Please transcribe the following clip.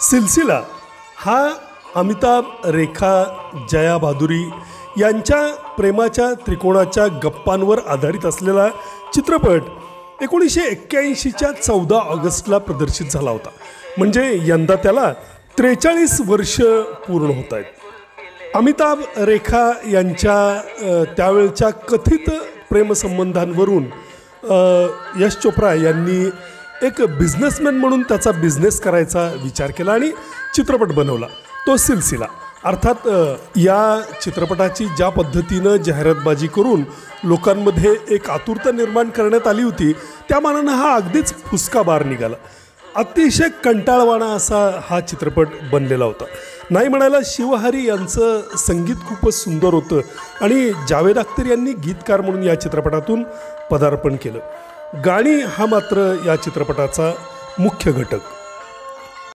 सिलसिला हा अमिताभ, रेखा, जया भादुरी यांच्या प्रेमाच्या त्रिकोणाच्या गप्पांवर आधारित असलेला चित्रपट 1981च्या 14 ऑगस्टला प्रदर्शित झाला होता. म्हणजे यंदा त्याला 43 वर्ष पूर्ण होत आहेत. अमिताभ, रेखा यांच्या त्यावेळच्या कथित प्रेमसंबंधांवरून यश चोप्रा यांनी एक बिझनेसमॅन म्हणून त्याचा बिझनेस करायचा विचार केला आणि चित्रपट बनवला, तो सिलसिला. अर्थात या चित्रपटाची ज्या पद्धतीनं जाहिरातबाजी करून लोकांमध्ये एक आतुरता निर्माण करण्यात आली होती, त्या मानानं हा अगदीच फुसका बार निघाला. अतिशय कंटाळवाणा असा हा चित्रपट बनलेला होता. नाही म्हणायला शिवहरी यांचं संगीत खूपच सुंदर होतं आणि जावेद अख्तर यांनी गीतकार म्हणून या चित्रपटातून पदार्पण केलं. गाणी हा मात्र या चित्रपटाचा मुख्य घटक.